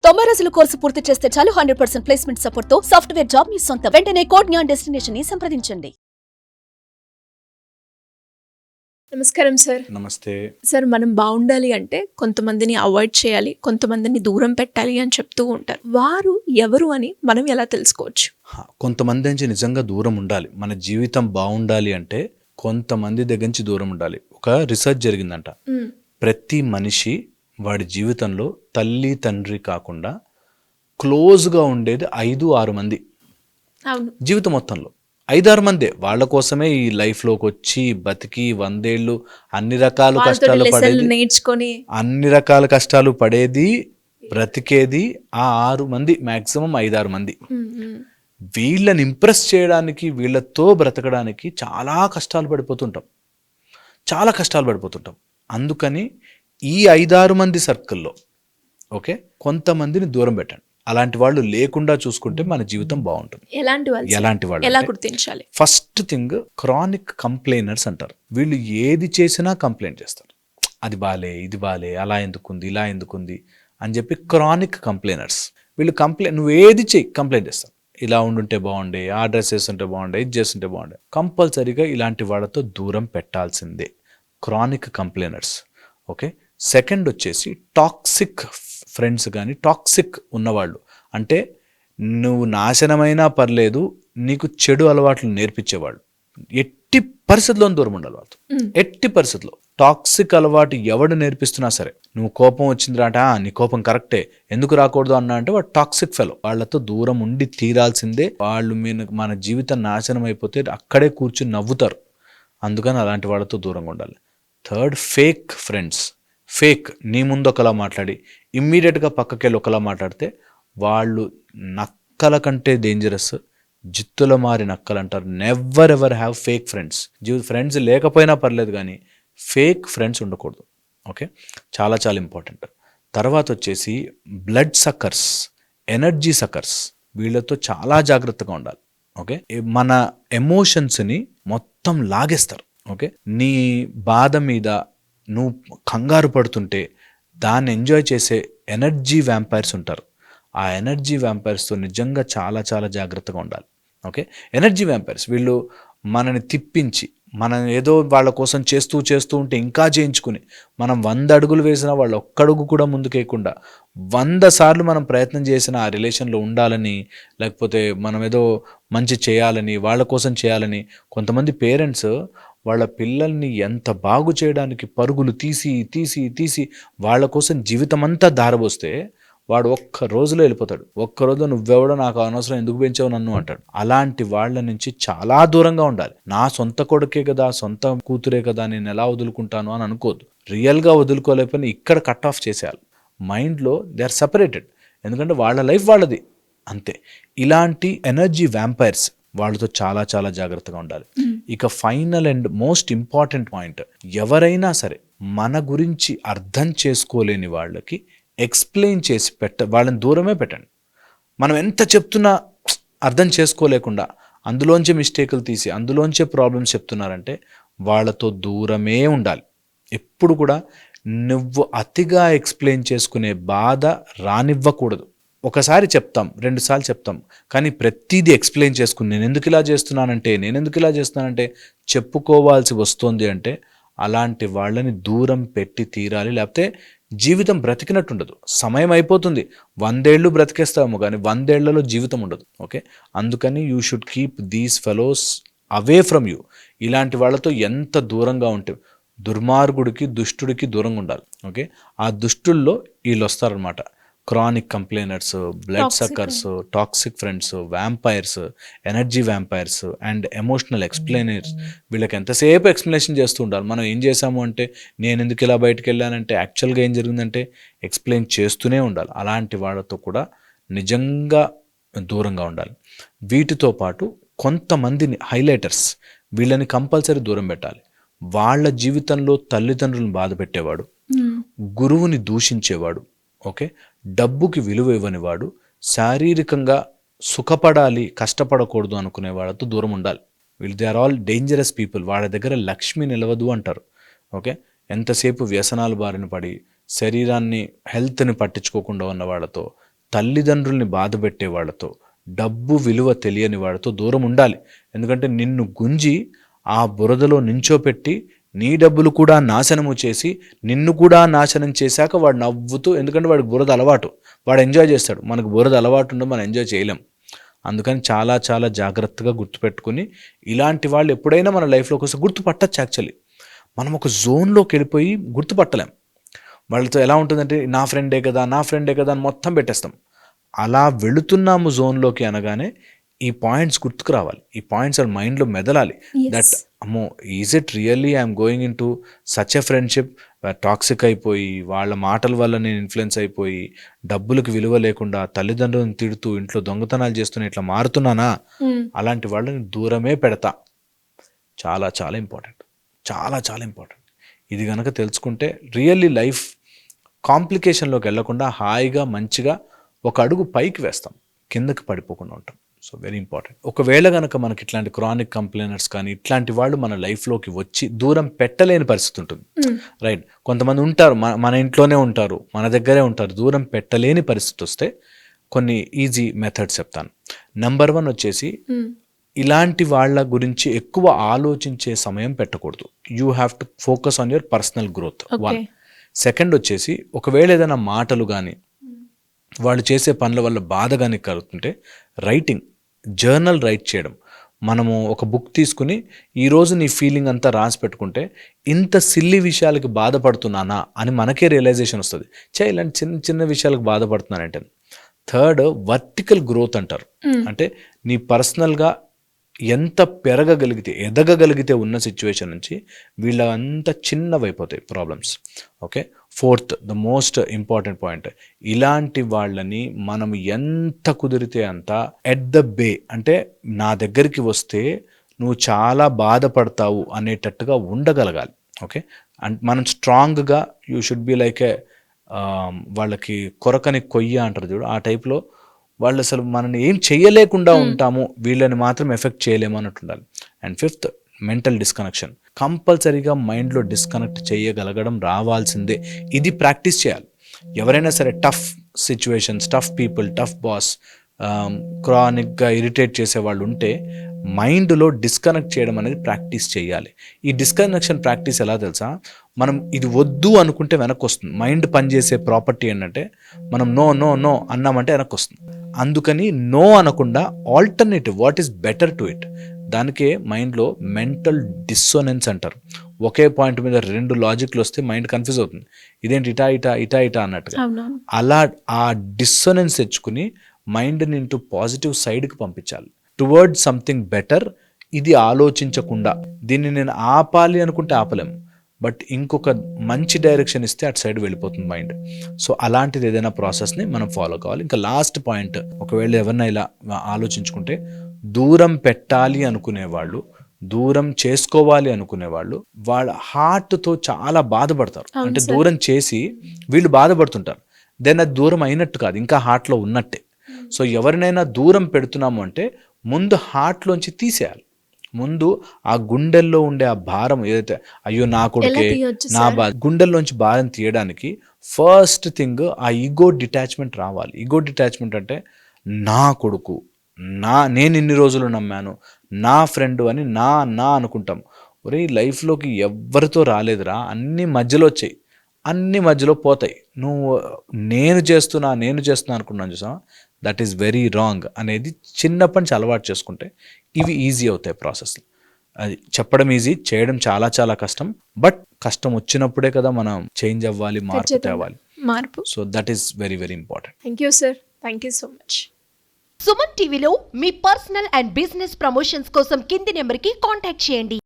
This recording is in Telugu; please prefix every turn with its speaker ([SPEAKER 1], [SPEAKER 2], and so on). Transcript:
[SPEAKER 1] 90 రోజుల కోర్సు పూర్తి చేస్తే చాలు 100% ప్లేస్మెంట్ సపోర్ట్ తో సాఫ్ట్వేర్ జాబ్ మీ సొంతం. వెంటనే కోడ్ జ్ఞాన్ డెస్టినేషన్ ని సంప్రదించండి.
[SPEAKER 2] నమస్కారం సార్.
[SPEAKER 3] నమస్తే
[SPEAKER 2] సార్, మనం బాగుండాలి అంటే కొంతమందిని అవాయిడ్ చేయాలి, కొంతమందిని దూరం పెట్టాలి అని చెప్తూ ఉంటారు. వారు ఎవరు అని మనం ఎలా తెలుసుకోవచ్చు?
[SPEAKER 3] కొంతమంది నుంచి నిజంగా దూరం ఉండాలి. మన జీవితం బాగుండాలి అంటే కొంతమంది దగ్గర నుంచి దూరం ఉండాలి. ఒక రీసెర్చ్ జరిగిందంట. ప్రతి మనిషి వాడి జీవితంలో తల్లి తండ్రి కాకుండా క్లోజ్గా ఉండేది 5-6 మంది.
[SPEAKER 2] అవును,
[SPEAKER 3] జీవితం మొత్తంలో 5-6 మందే. వాళ్ళ కోసమే ఈ లైఫ్లోకి వచ్చి బతికి 100 ఏళ్ళు అన్ని రకాల కష్టాలు పడేది,
[SPEAKER 2] నేర్చుకొని
[SPEAKER 3] అన్ని రకాల కష్టాలు పడేది, బ్రతికేది ఆ 6 మంది, మ్యాక్సిమం 5-6 మంది. వీళ్ళని ఇంప్రెస్ చేయడానికి, వీళ్ళతో బ్రతకడానికి చాలా కష్టాలు పడిపోతుంటాం. అందుకని ఈ 5-6 మంది సర్కిల్లో ఓకే కొంతమందిని దూరం పెట్టండి. అలాంటి వాళ్ళు లేకుండా చూసుకుంటే మన జీవితం బాగుంటుంది. ఎలాంటి వాళ్ళు
[SPEAKER 2] ఎలా గుర్తించాలి?
[SPEAKER 3] ఫస్ట్ థింగ్, క్రానిక్ కంప్లైనర్స్ అంటారు. వీళ్ళు ఏది చేసినా కంప్లైంట్ చేస్తారు. అది బాలే, ఇది బాలే, అలా ఎందుకుంది, ఇలా ఎందుకుంది అని చెప్పి క్రానిక్ కంప్లైనర్స్. వీళ్ళు నువ్వు ఏది చెయ్యి కంప్లైంట్ చేస్తారు. ఇలా ఉండుంటే బాగుండే, ఆ డ్రెస్ వేస్తుంటే బాగుండే, ఇది చేస్తుంటే బాగుండే. కంపల్సరీగా ఇలాంటి వాళ్ళతో దూరం పెట్టాల్సిందే, క్రానిక్ కంప్లైనర్స్. ఓకే. సెకండ్ వచ్చేసి టాక్సిక్ ఫ్రెండ్స్ కానీ టాక్సిక్ ఉన్నవాళ్ళు. అంటే నువ్వు నాశనమైనా పర్లేదు, నీకు చెడు అలవాట్లు నేర్పించేవాళ్ళు. ఎట్టి పరిస్థితుల్లో దూరం ఉండాలి వాళ్ళతో. ఎట్టి పరిస్థితుల్లో టాక్సిక్ అలవాటు ఎవడు నేర్పిస్తున్నా సరే, నువ్వు కోపం వచ్చిందిరా అంటే నీ కోపం కరెక్టే, ఎందుకు రాకూడదు అన్నా అంటే వాడు టాక్సిక్ ఫెలో. వాళ్ళతో దూరం ఉండి తీరాల్సిందే. వాళ్ళు మన జీవితం నాశనం అయిపోతే అక్కడే కూర్చుని నవ్వుతారు. అందుకని అలాంటి వాళ్ళతో దూరంగా ఉండాలి. Third, fake friends. ఫేక్, నీ ముందు ఒకలా మాట్లాడి ఇమ్మీడియట్గా పక్కకెళ్ళి ఒకలా మాట్లాడితే వాళ్ళు నక్కల కంటే డేంజరస్. జిత్తుల మారి నక్కలు అంటారు. Never ever have fake friends. Friends లేకపోయినా పర్లేదు కానీ ఫేక్ ఫ్రెండ్స్ ఉండకూడదు. ఓకే, చాలా చాలా ఇంపార్టెంట్. తర్వాత వచ్చేసి బ్లడ్ సక్కర్స్, ఎనర్జీ సక్కర్స్. వీళ్ళతో చాలా జాగ్రత్తగా ఉండాలి. ఓకే, మన ఎమోషన్స్ని మొత్తం లాగేస్తారు. ఓకే, నీ బాధ మీద నువ్వు కంగారు పడుతుంటే దాన్ని ఎంజాయ్ చేసే ఎనర్జీ వ్యాంపైర్స్ ఉంటారు. ఆ ఎనర్జీ వ్యాంపైర్స్తో నిజంగా చాలా చాలా జాగ్రత్తగా ఉండాలి. ఓకే, ఎనర్జీ వ్యాంపైర్స్ వీళ్ళు మనని తిప్పించి, మనం ఏదో వాళ్ళ కోసం చేస్తూ ఉంటే ఇంకా చేయించుకుని, మనం 100 అడుగులు వేసినా వాళ్ళు ఒక్కడుగు కూడా ముందుకేయకుండా 100 సార్లు మనం ప్రయత్నం చేసిన ఆ రిలేషన్లో ఉండాలని, లేకపోతే మనం ఏదో మంచి చేయాలని, వాళ్ళ కోసం చేయాలని. కొంతమంది పేరెంట్స్ వాళ్ళ పిల్లల్ని ఎంత బాగు చేయడానికి పరుగులు తీసి వాళ్ళ కోసం జీవితం అంతా దారబోస్తే వాడు ఒక్క రోజులో వెళ్ళిపోతాడు. ఒక్క రోజులో నువ్వెవడో, నాకు అనవసరం, ఎందుకు పెంచావు నన్ను అంటాడు. అలాంటి వాళ్ళ నుంచి చాలా దూరంగా ఉండాలి. నా సొంత కొడుకే కదా, సొంత కూతురే కదా, నేను ఎలా వదులుకుంటాను అని అనుకోవద్దు. రియల్గా వదులుకోలేకపోయినా ఇక్కడ కట్ ఆఫ్ చేసేయాలి. మైండ్లో దే ఆర్ సపరేటెడ్. ఎందుకంటే వాళ్ళ లైఫ్ వాళ్ళది, అంతే. ఇలాంటి ఎనర్జీ వ్యాంపైర్స్, వాళ్ళతో చాలా చాలా జాగ్రత్తగా ఉండాలి. ఇక final and most important point, ఎవరైనా సరే మన గురించి అర్థం చేసుకోలేని వాళ్ళకి ఎక్స్ప్లెయిన్ చేసి వాళ్ళని దూరమే పెట్టండి. మనం ఎంత చెప్తున్నా అర్థం చేసుకోలేకుండా అందులోంచే మిస్టేకులు తీసి అందులోంచే ప్రాబ్లమ్స్ చెప్తున్నారంటే వాళ్ళతో దూరమే ఉండాలి. ఎప్పుడు కూడా నువ్వు అతిగా ఎక్స్ప్లెయిన్ చేసుకునే బాధ రానివ్వకూడదు. ఒకసారి చెప్తాం, 2 సార్లు చెప్తాం, కానీ ప్రతిదీ ఎక్స్ప్లెయిన్ చేసుకుని నేను ఎందుకు ఇలా చేస్తున్నానంటే చెప్పుకోవాల్సి వస్తుంది అంటే అలాంటి వాళ్ళని దూరం పెట్టి తీరాలి. లేకపోతే జీవితం బ్రతికినట్టుండదు. సమయం అయిపోతుంది. 100 ఏళ్ళు బ్రతికేస్తాము కానీ 100 ఏళ్లలో జీవితం ఉండదు. ఓకే, అందుకని you should keep these fellows away from you. ఇలాంటి వాళ్ళతో ఎంత దూరంగా ఉంటే, దుర్మార్గుడికి దుష్టుడికి దూరంగా ఉండాలి. ఓకే, ఆ దుష్టుల్లో వీళ్ళు వస్తారనమాట. Chronic complainers, blood suckers, toxic friends, vampires, energy vampires and emotional explainers. వీళ్ళకి ఎంతసేపు ఎక్స్ప్లెనేషన్ చేస్తూ ఉండాలి. మనం ఏం చేసాము అంటే, నేను ఎందుకు ఇలా బయటకు వెళ్ళానంటే, యాక్చువల్గా ఏం జరిగిందంటే ఎక్స్ప్లెయిన్ చేస్తూనే ఉండాలి. అలాంటి వాళ్ళతో కూడా నిజంగా దూరంగా ఉండాలి. వీటితో పాటు కొంతమందిని హైలైటర్స్, వీళ్ళని కంపల్సరీ దూరం పెట్టాలి. వాళ్ళ జీవితంలో తల్లిదండ్రులను బాధ పెట్టేవాడు, గురువుని దూషించేవాడు, ఓకే, డబ్బుకి విలువ ఇవ్వనివాడు, శారీరకంగా సుఖపడాలి కష్టపడకూడదు అనుకునే వాళ్ళతో దూరం ఉండాలి. వీళ్ళు they are all dangerous people. వాళ్ళ దగ్గర లక్ష్మి నిలవదు అంటారు. ఓకే, ఎంతసేపు వ్యసనాలు బారిన పడి శరీరాన్ని, హెల్త్ని పట్టించుకోకుండా ఉన్న వాళ్ళతో తల్లిదండ్రుల్ని బాధ పెట్టే వాళ్ళతో, డబ్బు విలువ తెలియని వాడితో దూరం ఉండాలి. ఎందుకంటే నిన్ను గుంజి ఆ బురదలో నించోపెట్టి నీ డబ్బులు కూడా నాశనము చేసి నిన్ను కూడా నాశనం చేశాక వాడు నవ్వుతూ, ఎందుకంటే వాడికి బురద అలవాటు, వాడు ఎంజాయ్ చేస్తాడు. మనకు బురద అలవాటు ఉండదు, మనం ఎంజాయ్ చేయలేం. అందుకని చాలా చాలా జాగ్రత్తగా గుర్తుపెట్టుకుని, ఇలాంటి వాళ్ళు ఎప్పుడైనా మన లైఫ్లోకి వస్తే గుర్తుపట్టచ్చు. యాక్చువల్లీ మనం ఒక జోన్లోకి వెళ్ళిపోయి గుర్తుపట్టలేం. వాళ్ళతో ఎలా ఉంటుందంటే నా ఫ్రెండే కదా అని మొత్తం పెట్టేస్తాం. అలా వెళుతున్నాము జోన్లోకి అనగానే ఈ పాయింట్స్ గుర్తుకు రావాలి, ఈ పాయింట్స్ వాళ్ళ మైండ్లో మెదలాలి. దట్ అమ్మో, is it really I'm going in to such a friendship toxic అయిపోయి, వాళ్ళ మాటల వల్ల నేను ఇన్ఫ్లుయెన్స్ అయిపోయి, డబ్బులకు విలువ లేకుండా తల్లిదండ్రులను తిడుతూ ఇంట్లో దొంగతనాలు చేస్తూనే ఇట్లా మారుతున్నానా? అలాంటి వాళ్ళని దూరమే పెడతా. చాలా చాలా ఇంపార్టెంట్, చాలా చాలా ఇంపార్టెంట్. ఇది కనుక తెలుసుకుంటే రియల్లీ లైఫ్ కాంప్లికేషన్లోకి వెళ్లకుండా హాయిగా మంచిగా ఒక అడుగు పైకి వేస్తాం, కిందకి పడిపోకుండా ఉంటాం. So very important. ఒకవేళ కనుక మనకి ఇట్లాంటి క్రానిక్ కంప్లైనర్స్ కానీ ఇట్లాంటి వాళ్ళు మన లైఫ్లోకి వచ్చి దూరం పెట్టలేని పరిస్థితి ఉంటుంది, రైట్? కొంతమంది ఉంటారు మన ఇంట్లోనే ఉంటారు, మన దగ్గరే ఉంటారు, దూరం పెట్టలేని పరిస్థితి వస్తే కొన్ని ఈజీ మెథడ్స్ చెప్తాను. నెంబర్ 1 వచ్చేసి, ఇలాంటి వాళ్ళ గురించి ఎక్కువ ఆలోచించే సమయం పెట్టకూడదు. You have to focus on your personal growth. 1. Second వచ్చేసి, ఒకవేళ ఏదైనా మాటలు కానీ వాళ్ళు చేసే పనుల వల్ల బాధ కానీ కలుగుతుంటే రైటింగ్, జర్నల్ రైట్ చేయడం. మనము ఒక బుక్ తీసుకుని ఈరోజు నీ ఫీలింగ్ అంతా రాసి పెట్టుకుంటే ఇంత సిల్లీ విషయాలకి బాధపడుతున్నానా అని మనకే రియలైజేషన్ వస్తుంది. ఇలాంటి చిన్న చిన్న విషయాలకు బాధపడుతున్నానంటే. 3rd, వర్టికల్ గ్రోత్ అంటారు. అంటే నీ పర్సనల్గా ఎంత పెరగగలిగితే, ఎదగగలిగితే ఉన్న సిచ్యువేషన్ నుంచి వీళ్ళంతా చిన్నవైపోతాయి problems. Okay. 4th, the most important point, ఇలాంటి వాళ్ళని మనం ఎంత కుదిరితే అంత ఎట్ ద బే, అంటే నా దగ్గరికి వస్తే నువ్వు చాలా బాధపడతావు అనేటట్టుగా ఉండగలగాలి. ఓకే. అండ్ మనం స్ట్రాంగ్గా, యూ షుడ్ బి లైక్ ఏ వాళ్ళకి కొరకని కొయ్య అంటారు చూడు, ఆ టైప్లో వాళ్ళు అసలు మనల్ని ఏం చేయలేకుండా ఉంటాము, వీళ్ళని మాత్రం ఎఫెక్ట్ చేయలేము అన్నట్టు ఉండాలి. And 5th, mental disconnection. కంపల్సరీగా మైండ్లో డిస్కనెక్ట్ చేయగలగడం రావాల్సిందే. ఇది ప్రాక్టీస్ చేయాలి. ఎవరైనా సరే tough situations, tough people, tough boss, క్రానిక్గా ఇరిటేట్ చేసే వాళ్ళు ఉంటే మైండ్లో డిస్కనెక్ట్ చేయడం అనేది ప్రాక్టీస్ చేయాలి. ఈ డిస్కనెక్షన్ ప్రాక్టీస్ ఎలా తెలుసా? మనం ఇది వద్దు అనుకుంటే వెనక్కి వస్తుంది. మైండ్ పనిచేసే ప్రాపర్టీ ఏంటంటే, మనం నో నో నో అన్నామంటే వెనక్కి వస్తుంది. అందుకని నో అనకుండా alternative, what is better to it, దానికే మైండ్లో మెంటల్ డిస్సోనెన్స్ అంటారు. ఒకే పాయింట్ మీద 2 లాజిక్లు వస్తే మైండ్ కన్ఫ్యూజ్ అవుతుంది, ఇదేంటి ఇటా ఇటా ఇటా ఇటా అన్నట్టుగా. అలా ఆ డిస్సోనెన్స్ తెచ్చుకుని మైండ్ని ఇంటూ పాజిటివ్ సైడ్కి పంపించాలి, టువర్డ్ సంథింగ్ బెటర్. ఇది ఆలోచించకుండా, దీన్ని నేను ఆపాలి అనుకుంటే ఆపలేము, బట్ ఇంకొక మంచి డైరెక్షన్ ఇస్తే అటు సైడ్ వెళ్ళిపోతుంది మైండ్. సో అలాంటిది ఏదైనా ప్రాసెస్ని మనం ఫాలో కావాలి. ఇంకా లాస్ట్ పాయింట్, ఒకవేళ ఎవరినైనా ఇలా ఆలోచించుకుంటే, దూరం పెట్టాలి అనుకునేవాళ్ళు, దూరం చేసుకోవాలి అనుకునేవాళ్ళు వాళ్ళ హార్ట్తో చాలా బాధపడతారు. అంటే దూరం చేసి వీళ్ళు బాధపడుతుంటారు, దెన్ అది దూరం అయినట్టు కాదు, ఇంకా హార్ట్లో ఉన్నట్టే. సో ఎవరినైనా దూరం పెడుతున్నాము అంటే ముందు హార్ట్లోంచి తీసేయాలి. ముందు ఆ గుండెల్లో ఉండే ఆ భారం ఏదైతే, అయ్యో నా కొడుకే నా గుండెల్లోంచి భారం తీయడానికి ఫస్ట్ థింగ్ ఆ ఈగో డిటాచ్మెంట్ రావాలి. ఈగో డిటాచ్మెంట్ అంటే నా కొడుకు, నేను ఇన్ని రోజులు నమ్మాను, నా ఫ్రెండ్ అని నా అనుకుంటాం. ఒరే, లైఫ్లోకి ఎవరితో రాలేదురా, అన్ని మధ్యలో వచ్చాయి, అన్ని మధ్యలో పోతాయి. నువ్వు నేను చేస్తున్నా అనుకున్నాను చూసా, దట్ ఈస్ వెరీ రాంగ్ అనేది చిన్నప్పటి నుంచి అలవాటు చేసుకుంటే ఇవి ఈజీ అవుతాయి ప్రాసెస్. అది చెప్పడం ఈజీ, చేయడం చాలా చాలా కష్టం. బట్ కష్టం వచ్చినప్పుడే కదా మనం చేంజ్ అవ్వాలి, మార్పు తేవాలి. So that is very very important.
[SPEAKER 2] Thank you sir, thank you so much.
[SPEAKER 4] Suman టీవీలో మీ పర్సనల్ అండ్ బిజినెస్ ప్రమోషన్స్ కోసం కింది నెంబర్కి కాంటాక్ట్ చేయండి.